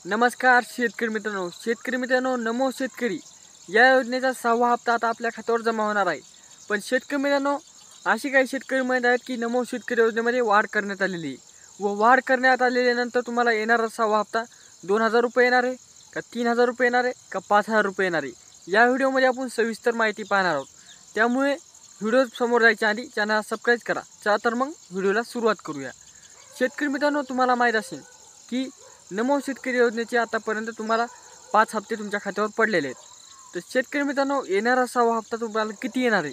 नमस्कार शेतकरी मित्रांनो, नमो शेतकरी या योजनेचा 6वा हप्ता आता आपल्या खात्यावर जमा होणार आहे। पण शेतकरी मित्रांनो, अशी काही शेतकरी मंडळी आहेत की नमो शेतकरी योजनेमध्ये वाढ करण्यात आलेली आहे व वाढ करण्यात आलेल्यानंतर तुम्हाला येणारा 6वा हप्ता 2000 रुपये येणार आहे का 3000 रुपये येणार आहे का 5000 रुपये येणार आहे, या व्हिडिओमध्ये आपण सविस्तर माहिती पाहणार आहोत। त्यामुळे व्हिडिओ समोर जायच्या आधी चॅनल सबस्क्राइब करा। चला तर मग व्हिडिओला सुरुवात करूया। शेतकरी मित्रांनो, तुम्हाला माहीत असेल की नमो शेतकरी योजनेचे आतापर्यंत तुम्हाला 5 हप्ते तुमच्या खात्यावर पडलेले आहेत। तर शेतकरी मित्रांनो, येणारा 6वा हप्ता तुम्हाला किती येणार आहे?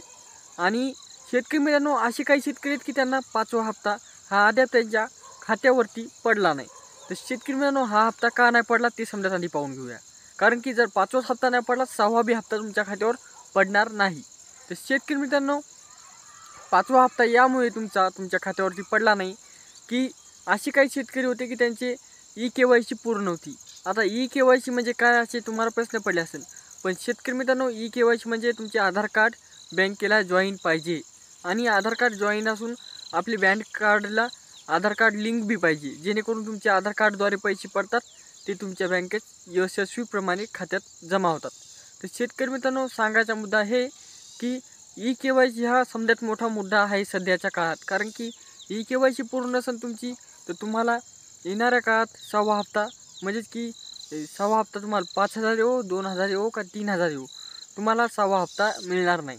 आणि शेतकरी मित्रांनो, असे काही शेतकरी आहेत की त्यांना 5वा हप्ता हा अद्याप त्यांच्या खात्यावरती पडला नाही। तर शेतकरी मित्रांनो, हा हप्ता का नाही पडला ते समजा आधी पाहून घेऊया। कारण की जर 5वाच हप्ता नाही पडला, 6वा बी हप्ता तुमच्या खात्यावर पडणार नाही। तर शेतकरी मित्रांनो, 5वा हप्ता यामुळे तुमच्या खात्यावरती पडला नाही की असे काही शेतकरी होते की त्यांचे ई-के-वाय-सी पूर्ण होती। आता ई-के-वाय-सी म्हणजे काय असे तुम्हाला प्रश्न पडले असेल। पण शेतकरी मित्रांनो, ई-के-वाय-सी म्हणजे तुमचे आधार कार्ड बँकेला जॉईन पाहिजे आणि आधार कार्ड जॉईन असून आपली बँक कार्डला आधार कार्ड लिंक बी पाहिजे, जेणेकरून तुमचे आधार कार्डद्वारे पैसे पडतात ते तुमच्या बँकेत यशस्वीप्रमाणे खात्यात जमा होतात। तर शेतकरी मित्रांनो, सांगायचा मुद्दा हे की ई-के-वाय-सी हा सगळ्यात मोठा मुद्दा आहे सध्याच्या काळात। कारण की ई-के-वाय-सी पूर्ण नसेल तुमची तर तुम्हाला येणाऱ्या काळात 6वा हप्ता म्हणजेच की 6वा हप्ता तुम्हाला 5000 येवो, 2000 येवो का 3000 येवो, तुम्हाला 6वा हप्ता मिळणार नाही।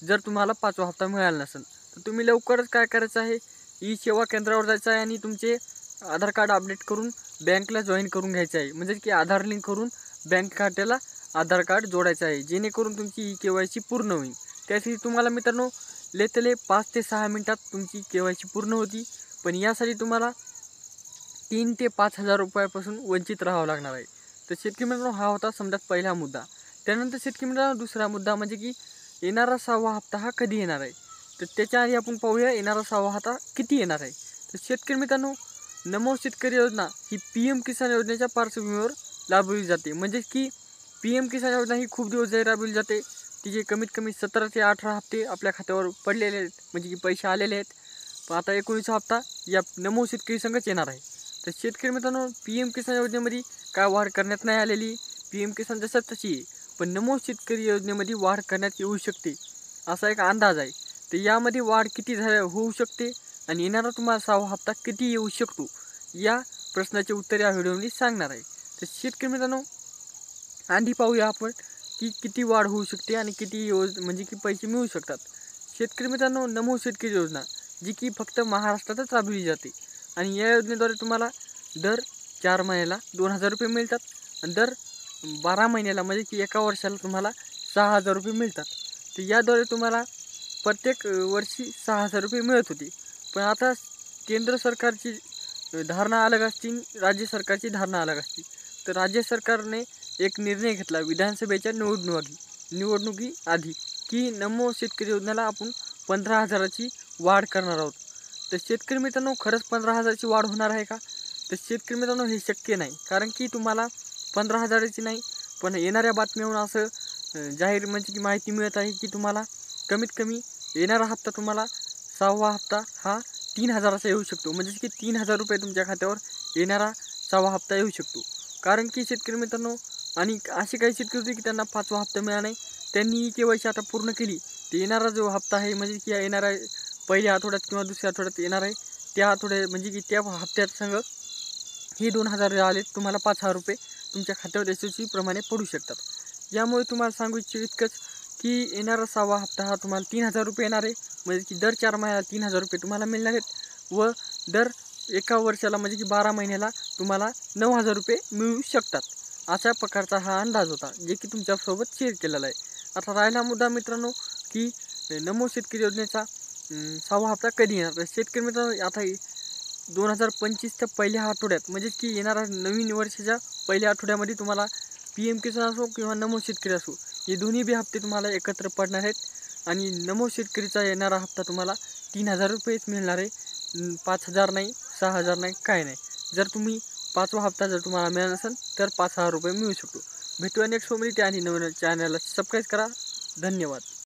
जर तुम्हाला 5वा हप्ता मिळाला नसेल तर तुम्ही लवकरच काय करायचं आहे, ई सेवा केंद्रावर जायचं आहे आणि तुमचे आधार कार्ड अपडेट करून बँकला जॉईन करून घ्यायचं आहे। म्हणजे की आधार लिंक करून बँक खात्याला आधार कार्ड जोडायचं आहे, जेणेकरून तुमची ई-के-वाय-सी पूर्ण होईल। त्यासाठी तुम्हाला मित्रांनो लेतले 5 ते 6 मिनिटात तुमची के-वाय-सी पूर्ण होती। पण यासाठी तुम्हाला 3 ते 5000 रुपयापासून वंचित राहावं लागणार आहे। तर शेतकरी मित्रांनो, हा होता समजा पहिला मुद्दा। त्यानंतर शेतकरी मित्रांनो, दुसरा मुद्दा म्हणजे की येणारा 6वा हप्ता हा कधी येणार आहे। तर त्याच्या आधी आपण पाहूया येणारा 6वा हप्ता किती येणार आहे। तर शेतकरी मित्रांनो, नमो शेतकरी योजना ही PM किसान योजनेच्या पार्श्वभूमीवर राबवली जाते। म्हणजे की PM किसान योजना ही खूप दिवस राबवली जाते। तिचे कमीत कमी 17 ते 18 हप्ते आपल्या खात्यावर पडलेले आहेत, म्हणजे की पैसे आलेले आहेत। पण आता 19वा हप्ता या नमो शेतकरी संघच येणार आहे। तर शेतकरी मित्रांनो, PM किसान योजनेमध्ये काय वाढ करण्यात नाही आलेली, PM किसान जसं तशी आहे। पण नमो शेतकरी योजनेमध्ये वाढ करण्यात येऊ शकते असा एक अंदाज आहे। तर यामध्ये वाढ किती होऊ शकते आणि येणारा तुम्हाला 6वा हप्ता किती येऊ शकतो, या प्रश्नाचे उत्तर या व्हिडिओमध्ये सांगणार आहे। तर शेतकरी मित्रांनो, आधी पाहूया आपण की किती वाढ होऊ शकते आणि किती म्हणजे की पैसे मिळू शकतात। शेतकरी मित्रांनो, नमो शेतकरी योजना जी की फक्त महाराष्ट्रातच राबवली जाते आणि या योजनेद्वारे तुम्हाला दर 4 महिन्याला 2000 रुपये मिळतात आणि दर 12 महिन्याला म्हणजे की एका वर्षाला तुम्हाला 6000 रुपये मिळतात। तर याद्वारे तुम्हाला प्रत्येक वर्षी 6000 रुपये मिळत होते। पण आता केंद्र सरकारची धारणा अलग असते, राज्य सरकारची धारणा अलग असते। तर राज्य सरकारने एक निर्णय घेतला विधानसभेच्या निवडणुकी आधी की नमो शेतकरी योजनेला आपण 15000ची वाढ करणार आहोत। तर शेतकरी मित्रांनो, खरंच 15000ची वाढ होणार आहे का? तर शेतकरी मित्रांनो, हे शक्य नाही। कारण की तुम्हाला 15000ची नाही, पण येणाऱ्या बातम्यावरून असं जाहीर म्हणजे की माहिती मिळत आहे की तुम्हाला कमीत कमी येणारा हप्ता तुम्हाला 6वा हप्ता हा 3000चा येऊ शकतो। म्हणजे की 3000 रुपये तुमच्या खात्यावर येणारा 6वा हप्ता येऊ शकतो। कारण की शेतकरी मित्रांनो, आणि असे काही शेतकरी होते की त्यांना 5वा हप्ता मिळाला नाही, त्यांनी ई-के-वाय-सी आता पूर्ण केली। तर येणारा जो हप्ता आहे म्हणजे की येणारा पहिल्या आठवड्यात किंवा दुसऱ्या आठवड्यात येणार आहे, त्या आठवड्यात म्हणजे की त्या हप्त्यात संग हे 2000 आले, तुम्हाला 5000 रुपये तुमच्या खात्यावर यशस्वीप्रमाणे पडू शकतात। यामुळे तुम्हाला सांगू इच्छितो इतकंच की येणारा 6वा हप्ता हा तुम्हाला 3000 रुपये येणार आहे। म्हणजे की दर 4 महिन्याला 3000 रुपये तुम्हाला मिळणार आहेत व दर एका वर्षाला म्हणजे की 12 महिन्याला तुम्हाला 9000 रुपये मिळू शकतात। अशा प्रकारचा हा अंदाज होता, जे की तुमच्यासोबत शेअर केलेला आहे। आता राहिला मुद्दा मित्रांनो की नमो शेतकरी योजनेचा 6वा हप्ता कधी येणार। तर शेतकरी मित्रांनो, आता 2025च्या पहिल्या आठवड्यात म्हणजे की येणारा नवीन वर्षाच्या पहिल्या आठवड्यामध्ये तुम्हाला PM किसान असो किंवा नमो शेतकरी असो, हे दोन्ही बी हप्ते तुम्हाला एकत्र पडणार आहेत आणि नमो शेतकरीचा येणारा हप्ता तुम्हाला 3000 रुपयेच मिळणार आहे। 5000 नाही, 6000 नाही, काय नाही। जर तुम्ही 5वा हप्ता जर तुम्हाला मिळाला नसेल तर 5000 रुपये मिळू शकतो। भेटूया नेक्स्ट व्हिडिओमध्ये, आणि नवीन चॅनलला सबस्क्राईब करा। धन्यवाद।